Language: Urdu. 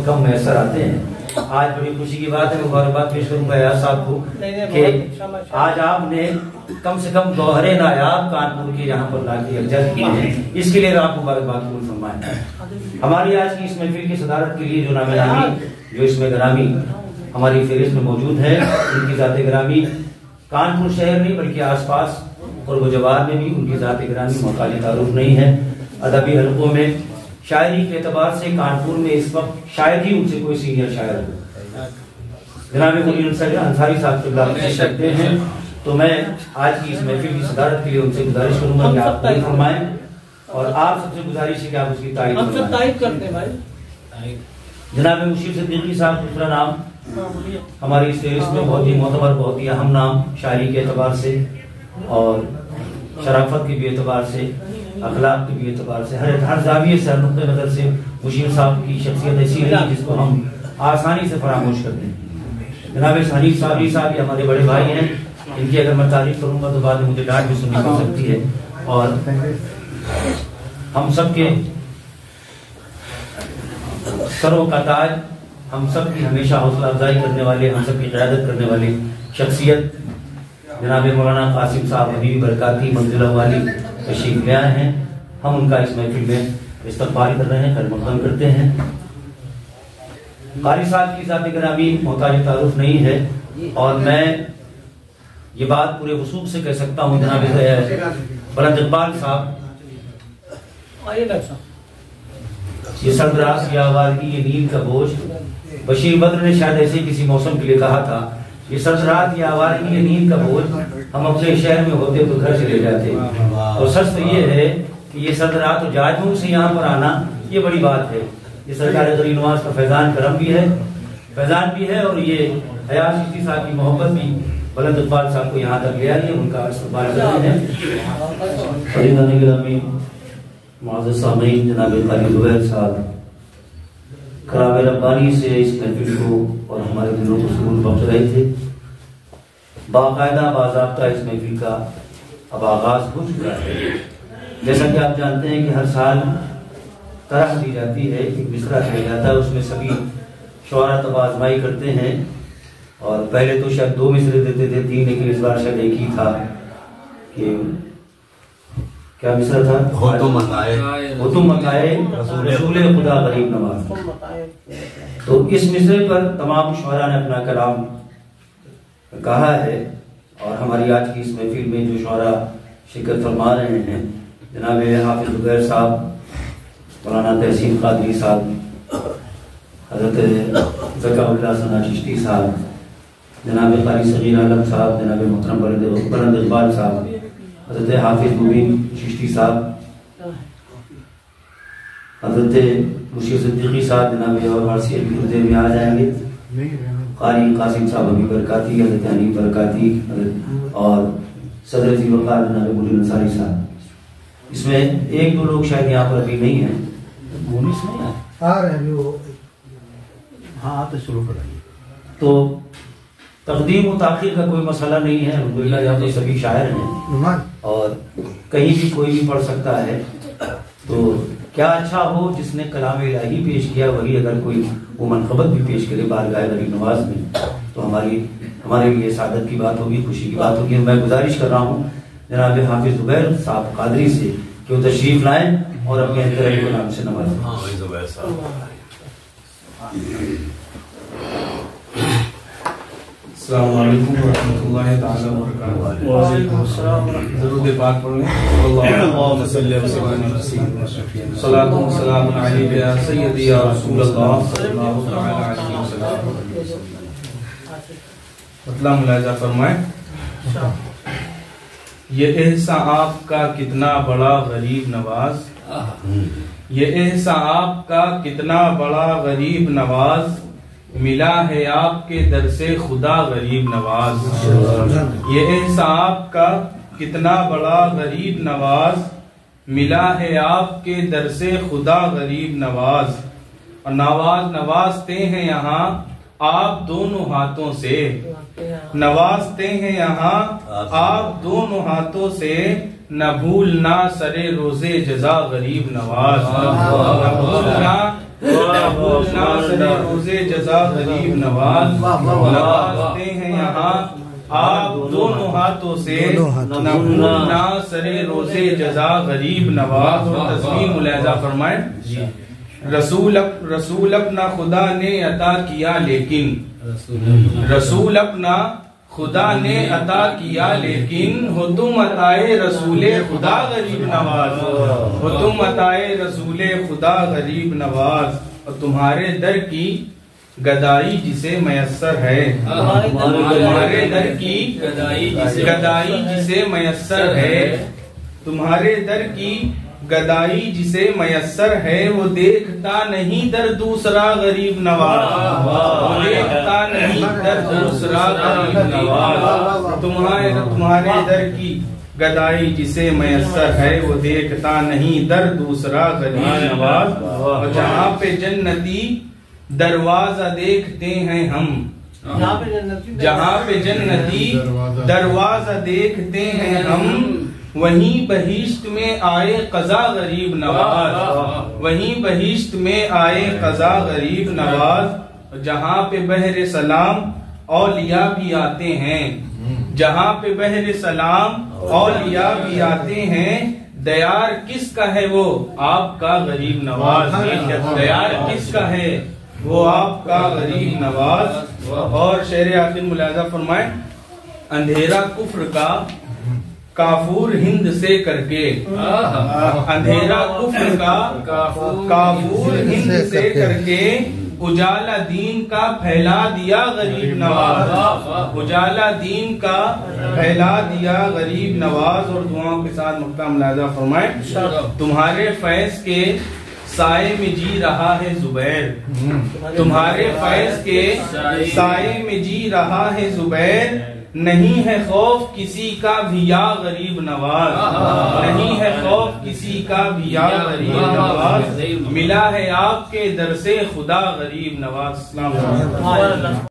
کم میسر آتے ہیں. آج بڑی خوشی کی بات ہے, مبارکباد پیش کروں گا ایاز صاحب کو کہ آج آپ نے کم سے کم گوہر نایاب کانپور کی یہاں پر لا کے یکجا کی ہے, اس کے لیے آپ مبارکباد قبول فرمائیں. ہماری آج کی اس محفل کی صدارت کے لیے جو نام نامی جو اس میں گرامی ہماری فہرست میں موجود ہے, ان کی ذات گرامی کانپور شہر نہیں بلکہ آس پاس اور وہ جوار میں بھی ان کی ذات گرامی محتاج تعارف نہیں ہے. ادبی حلقوں میں شاعری کے اعتبار سے کانپور میں اس وقت شاید ہی ان سے کوئی سینئر شاعر ہو. جناب مجید انصاری صاحب قبلہ پیش کرتے ہیں, تو میں آج کی اس محفل کی صدارت کے لیے ان سے گزارش کروں گا کہ آپ قبول فرمائیں, اور آپ سب سے گزارش ہے کہ آپ اس کی تائید فرمائیں. جناب مشیر صدیقی صاحب دوسرا نام ہماری اس فہرست میں بہت ہی معتبر, بہت ہی اہم نام شاعری کے اعتبار سے اور شرافت کے بھی اعتبار سے, اخلاق کے بھی اعتبار سے, ہر زاویے سے, ہر نقطۂ نظر سے مشیر صاحب کی شخصیت ایسی ہے جس کو ہم آسانی سے فراموش کرتے ہیں. جناب حنیف صابری صاحب یہ ہمارے بڑے بھائی ہیں, ان کی اگر میں تعریف کروں گا تو بعد میں مجھے ڈانٹ بھی سننی پڑ سکتی ہے, اور ہم سب کے سروں کا تاج, ہم سب کی ہمیشہ حوصلہ افزائی کرنے والے, ہم سب کی قیادت کرنے والے شخصیت جناب مولانا قاسم صاحب حبیبی برکاتی منزلہ والی تشریف لے آئے ہیں. ہم ان کا اس محفل میں استقبال کر رہے ہیں, خیر مقدم کرتے ہیں. قاری صاحب کی ذات گرامی محتاج تعارف نہیں ہے, اور میں یہ بات پورے وثوق سے کہہ سکتا ہوں جناب بلند اقبال صاحب یہ سردراز یا آوارگی یہ نیند کا بوجھ, بشیر بدر نے شاید ایسے کسی موسم کے لیے کہا تھا, یہ سردراز یا آوارگی یہ نیند کا بوجھ, ہم اپنے شہر میں ہوتے تو گھر چلے جاتے. اور سچ تو یہ ہے کہ یہ سردرات اور جاجموں سے یہاں پر آنا یہ بڑی بات ہے. یہ سرکار غریب نواز کا فیضان کرم بھی ہے, اور یہ حیات چشتی صاحب کی محبت بھی بلند اقبال صاحب کو یہاں تک لے آئی ہے, ان کا استقبال کر رہے ہیں. معزز سامعین, جناب قاری زبیر صاحب کرام ربانی سے اس محفل کو اور ہمارے دلوں کو سکون بخش رہے تھے. باقاعدہ باضابطہ اس محفل کا اب آغاز ہو چکا ہے. جیسا کہ آپ جانتے ہیں کہ ہر سال طرح دی جاتی ہے, ایک مصرع کیا جاتا ہے, اس میں سبھی شعراء تب آزمائی کرتے ہیں, اور پہلے تو شاید 2 مصرے دیتے تھے, 3, لیکن اس بار شاید ایک ہی تھا کہ کیا مصرع تھا, ہو تم مکائے رسول خدا غریب نواز. تو اس مصرے پر تمام شعراء نے اپنا کلام کہا ہے, اور ہماری آج کی اس محفل میں جو شعراء شرکت فرما رہے ہیں جناب حافظ زبیر صاحب, مولانا تحسین قادری صاحب, حضرت ذکا اللہ ثنا چشتی صاحب, جناب قاری صغیر عالم صاحب, جناب محترم بلند اقبال صاحب, حضرت حافظ مبین چشتی صاحب, حضرت مشیر صدیقی صاحب, جناب اور فارسی ابھی اردے میں آ جائیں گے, قاری قاسم صاحب ابھی برکاتی, حضرت حنیف برکاتی, اور صدر ذی وقار جناب مجید انصاری صاحب. اس میں 1-2 لوگ شاید یہاں پر ابھی نہیں ہیں, مونس نہیں آ رہے ہیں, وہ ہاں تو شروع کرائیے. تو تقدیم و تاخیر کا کوئی مسئلہ نہیں ہے, الحمدللہ یہاں تو سبھی شاعر ہیں, اور کہیں بھی کوئی بھی پڑھ سکتا ہے. تو کیا اچھا ہو جس نے کلام الہی پیش کیا وہی اگر کوئی وہ منقبت بھی پیش کرے بارگاہ غریب نواز میں, تو ہمارے لیے سعادت کی بات ہوگی, خوشی کی بات ہوگی. میں گزارش کر رہا ہوں جناب حافظ زبیر صاحب قادری سے کہ وہ تشریف لائیں اور اپنے احترام کو نام سے نوازیں. السلام علیکم ورحمۃ اللہ تعالی وبرکاتہ. وعلیکم السلام ورحمۃ اللہ. درود پاک پڑھ لیں. اللہم صلی وسلم صلاۃ و سلام علیک یا سیدی یا رسول اللہ صلی اللہ علیہ وسلم. مطلب ملاحظہ فرمائیں, یہ احسا آپ کا کتنا بڑا غریب نواز, یہ احسا آپ کا کتنا بڑا غریب نواز, ملا ہے آپ کے در سے خدا غریب نواز. یہ احسا آپ کا کتنا بڑا غریب نواز, ملا ہے آپ کے در سے خدا غریب نواز. اور نوازتے ہیں یہاں آپ دونوں ہاتھوں سے, نوازتے ہیں یہاں آپ دونوں ہاتھوں سے, نہ بھولنا سرے روزے جزا غریب نواز. نہ نہ سرے روزے جزا غریب نواز نوازتے ہیں یہاں آپ دونوں ہاتھوں سے نہ سرے روزے جزا غریب نواز. اور تسلیم ملاحظہ فرمائیں. رسول اپنا خدا نے عطا کیا لیکن رسول اپنا خدا نے عطا کیا لیکن ہو تم عطائے رسول خدا غریب نواز. ہو تم عطائے رسول خدا غریب نواز. اور تمہارے در کی گدائی جسے میسر ہے تمہارے در کی گدائی جسے میسر ہے تمہارے در کی گدائی جسے میسر ہے وہ دیکھتا نہیں در دوسرا غریب نواز. وہ دیکھتا نہیں در دوسرا غریب نواز. تمہارے در کی گدائی جسے میسر ہے وہ دیکھتا نہیں در دوسرا غریب نواز. اور جہاں پہ جنتی دروازہ دیکھتے ہیں ہم جہاں پہ جنتی دروازہ دیکھتے ہیں ہم وہیں بہشت میں آئے قضا غریب نواز. وہیں بہشت میں آئے قضا غریب نواز. جہاں پہ بحر سلام اولیاء بھی آتے ہیں جہاں پہ بحر سلام اولیاء بھی آتے ہیں دیار کس کا ہے وہ آپ کا غریب نواز. دیار کس کا ہے وہ آپ کا غریب نواز. اور شعر آخر ملاحظہ فرمائیں. اندھیرا کفر کا کافور ہند سے کر کے اندھیرا کفر کا کافور ہند سے کر کے اجالا دین کا پھیلا دیا غریب نواز. اجالا دین کا پھیلا دیا غریب نواز. اور دعاؤں کے ساتھ مقطع ملاحظہ فرمائیں. تمہارے فیض کے سائے میں جی رہا ہے زبیر تمہارے فیض کے سائے میں جی رہا ہے زبیر. نہیں ہے خوف کسی کا بھی یا غریب نواز. نہیں ہے خوف کسی کا بھی یا غریب نواز. ملا ہے آپ کے در سے خدا غریب نواز. السلام علیکم.